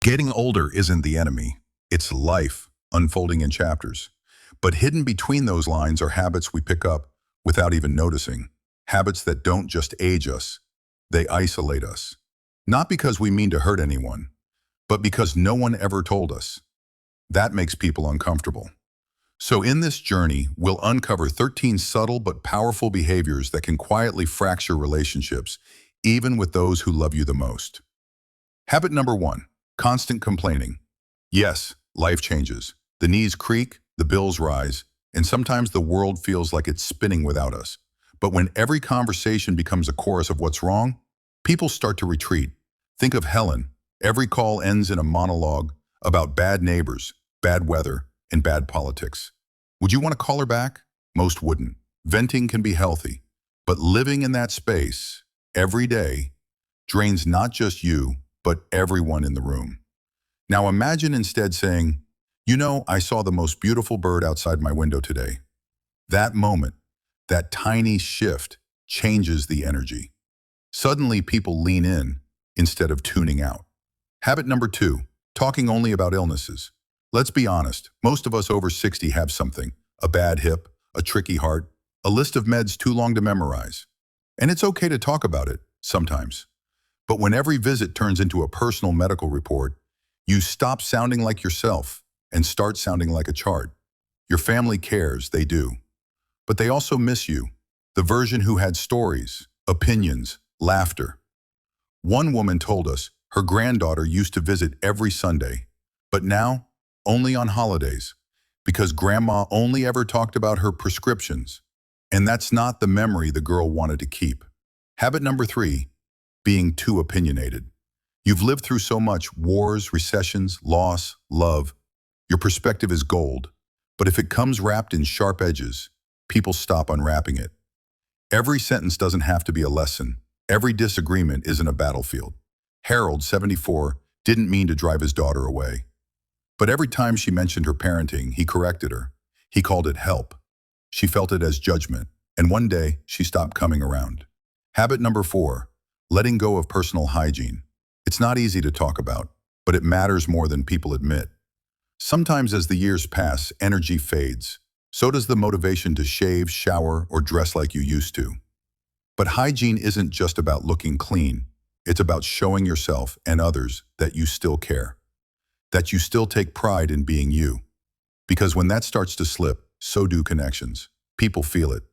Getting older isn't the enemy. It's life unfolding in chapters. But hidden between those lines are habits we pick up without even noticing. Habits that don't just age us, they isolate us. Not because we mean to hurt anyone, but because no one ever told us. That makes people uncomfortable. So in this journey, we'll uncover 13 subtle but powerful behaviors that can quietly fracture relationships, even with those who love you the most. Habit number 1, constant complaining. Yes, life changes. The knees creak, the bills rise, and sometimes the world feels like it's spinning without us. But when every conversation becomes a chorus of what's wrong, people start to retreat. Think of Helen. Every call ends in a monologue about bad neighbors, bad weather, and bad politics. Would you want to call her back? Most wouldn't. Venting can be healthy, but living in that space every day drains not just you, but everyone in the room. Now imagine instead saying, I saw the most beautiful bird outside my window today. That moment, that tiny shift changes the energy. Suddenly people lean in instead of tuning out. Habit number 2, talking only about illnesses. Let's be honest, most of us over 60 have something, a bad hip, a tricky heart, a list of meds too long to memorize. And it's okay to talk about it, sometimes. But when every visit turns into a personal medical report, you stop sounding like yourself and start sounding like a chart. Your family cares, they do. But they also miss you, the version who had stories, opinions, laughter. One woman told us her granddaughter used to visit every Sunday, but now only on holidays, because grandma only ever talked about her prescriptions. And that's not the memory the girl wanted to keep. Habit number 3, being too opinionated. You've lived through so much: wars, recessions, loss, love. Your perspective is gold, but if it comes wrapped in sharp edges, people stop unwrapping it. Every sentence doesn't have to be a lesson. Every disagreement isn't a battlefield. Harold, 74, didn't mean to drive his daughter away. But every time she mentioned her parenting, he corrected her. He called it help. She felt it as judgment, and one day she stopped coming around. Habit number 4, letting go of personal hygiene. It's not easy to talk about, but it matters more than people admit. Sometimes as the years pass, energy fades. So does the motivation to shave, shower, or dress like you used to. But hygiene isn't just about looking clean. It's about showing yourself and others that you still care, that you still take pride in being you. Because when that starts to slip, so do connections. People feel it.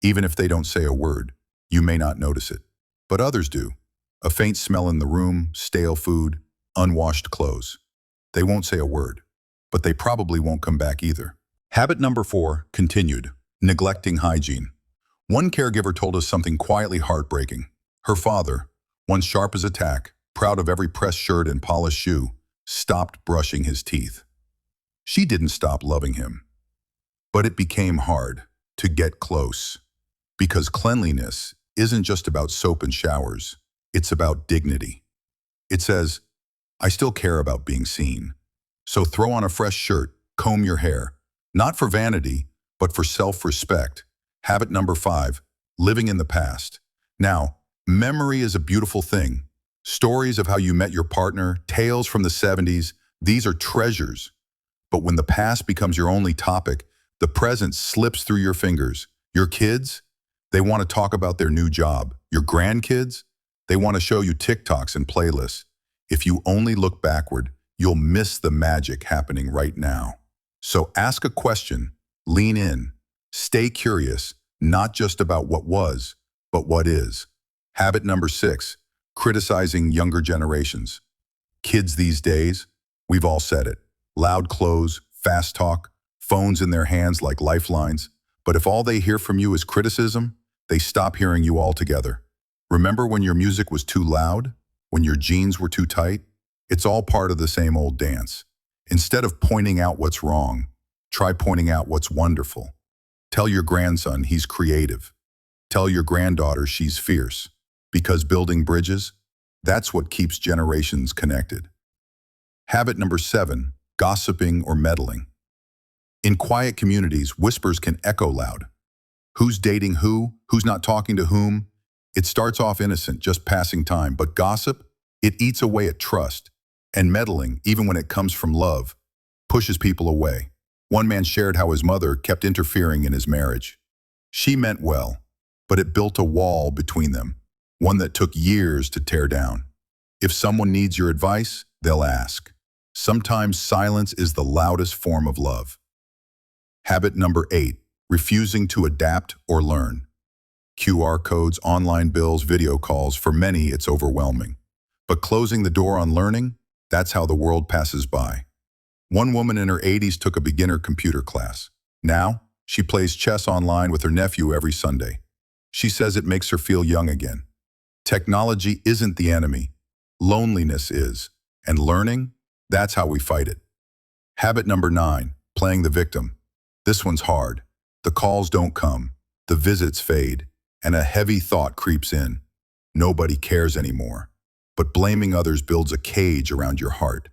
Even if they don't say a word, you may not notice it, but others do. A faint smell in the room, stale food, unwashed clothes. They won't say a word, but they probably won't come back either. Habit number 4, continued, neglecting hygiene. One caregiver told us something quietly heartbreaking. Her father, once sharp as a tack, proud of every pressed shirt and polished shoe, stopped brushing his teeth. She didn't stop loving him, but it became hard to get close. Because cleanliness isn't just about soap and showers, it's about dignity. It says, I still care about being seen. So throw on a fresh shirt, comb your hair, not for vanity, but for self-respect. Habit number 5, living in the past. Now, memory is a beautiful thing. Stories of how you met your partner, tales from the 70s, these are treasures. But when the past becomes your only topic, the present slips through your fingers. Your kids, they want to talk about their new job. Your grandkids, they want to show you TikToks and playlists. If you only look backward, you'll miss the magic happening right now. So ask a question, lean in, stay curious, not just about what was, but what is. Habit number 6, criticizing younger generations. Kids these days, we've all said it. Loud clothes, fast talk, phones in their hands like lifelines. But if all they hear from you is criticism, they stop hearing you altogether. Remember when your music was too loud? When your jeans were too tight? It's all part of the same old dance. Instead of pointing out what's wrong, try pointing out what's wonderful. Tell your grandson he's creative. Tell your granddaughter she's fierce. Because building bridges, that's what keeps generations connected. Habit number 7, gossiping or meddling. In quiet communities, whispers can echo loud. Who's dating who? Who's not talking to whom? It starts off innocent, just passing time, but gossip, it eats away at trust. And meddling, even when it comes from love, pushes people away. One man shared how his mother kept interfering in his marriage. She meant well, but it built a wall between them, one that took years to tear down. If someone needs your advice, they'll ask. Sometimes silence is the loudest form of love. Habit number 8, refusing to adapt or learn. QR codes, online bills, video calls, for many it's overwhelming. But closing the door on learning, that's how the world passes by. One woman in her 80s took a beginner computer class. Now, she plays chess online with her nephew every Sunday. She says it makes her feel young again. Technology isn't the enemy. Loneliness is. And learning, that's how we fight it. Habit number 9, playing the victim. This one's hard. The calls don't come, the visits fade, and a heavy thought creeps in. Nobody cares anymore. But blaming others builds a cage around your heart,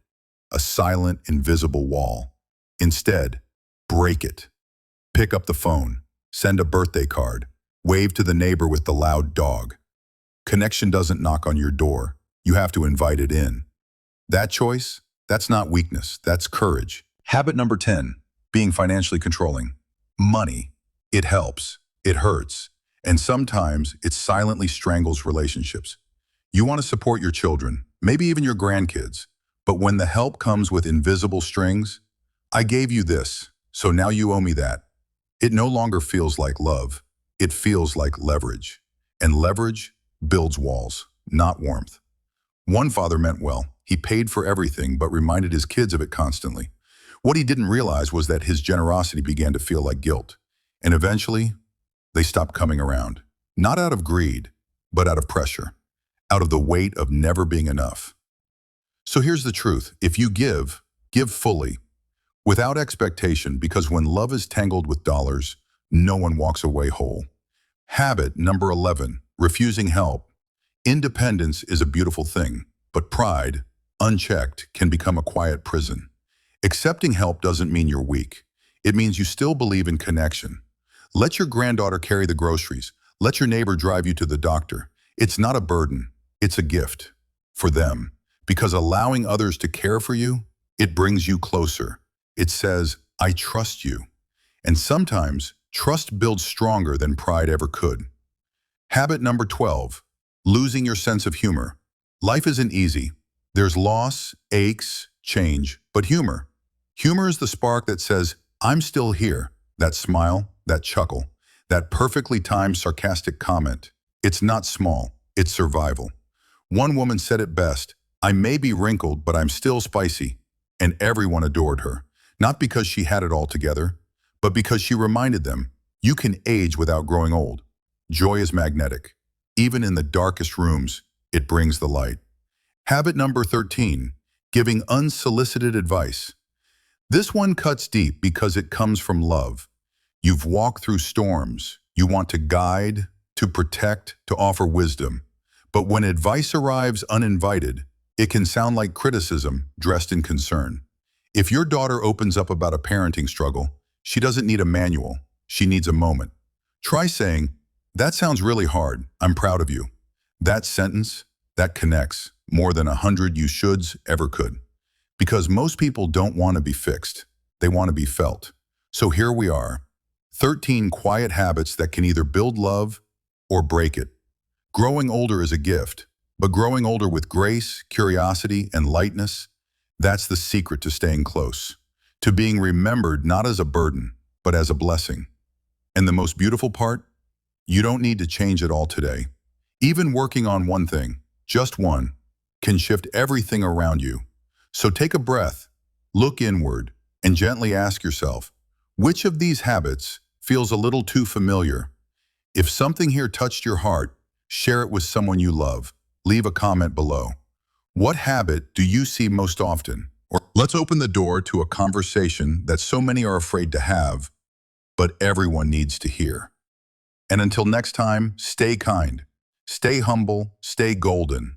a silent, invisible wall. Instead, break it. Pick up the phone, send a birthday card, wave to the neighbor with the loud dog. Connection doesn't knock on your door. You have to invite it in. That choice, that's not weakness, that's courage. Habit number 10, being financially controlling. Money. It helps, it hurts, and sometimes it silently strangles relationships. You want to support your children, maybe even your grandkids, but when the help comes with invisible strings, I gave you this, so now you owe me that. It no longer feels like love, it feels like leverage. And leverage builds walls, not warmth. One father meant well. He paid for everything but reminded his kids of it constantly. What he didn't realize was that his generosity began to feel like guilt. And eventually, they stopped coming around. Not out of greed, but out of pressure. Out of the weight of never being enough. So here's the truth. If you give fully, without expectation, because when love is tangled with dollars, no one walks away whole. Habit number 11, refusing help. Independence is a beautiful thing, but pride, unchecked, can become a quiet prison. Accepting help doesn't mean you're weak. It means you still believe in connection. Let your granddaughter carry the groceries. Let your neighbor drive you to the doctor. It's not a burden. It's a gift for them. Because allowing others to care for you, it brings you closer. It says, I trust you. And sometimes, trust builds stronger than pride ever could. Habit number 12, losing your sense of humor. Life isn't easy. There's loss, aches, change, but humor. Humor is the spark that says, I'm still here. That smile, that chuckle, that perfectly timed sarcastic comment. It's not small, it's survival. One woman said it best, I may be wrinkled, but I'm still spicy. And everyone adored her. Not because she had it all together, but because she reminded them, you can age without growing old. Joy is magnetic. Even in the darkest rooms, it brings the light. Habit number 13, giving unsolicited advice. This one cuts deep because it comes from love. You've walked through storms. You want to guide, to protect, to offer wisdom. But when advice arrives uninvited, it can sound like criticism dressed in concern. If your daughter opens up about a parenting struggle, she doesn't need a manual. She needs a moment. Try saying, that sounds really hard. I'm proud of you. That sentence, that connects more than 100 you shoulds ever could. Because most people don't want to be fixed. They want to be felt. So here we are, 13 quiet habits that can either build love or break it. Growing older is a gift, but growing older with grace, curiosity, and lightness, that's the secret to staying close. To being remembered not as a burden, but as a blessing. And the most beautiful part? You don't need to change it all today. Even working on one thing, just one, can shift everything around you. So take a breath, look inward, and gently ask yourself, which of these habits feels a little too familiar? If something here touched your heart, share it with someone you love. Leave a comment below. What habit do you see most often? Or let's open the door to a conversation that so many are afraid to have, but everyone needs to hear. And until next time, stay kind, stay humble, stay golden.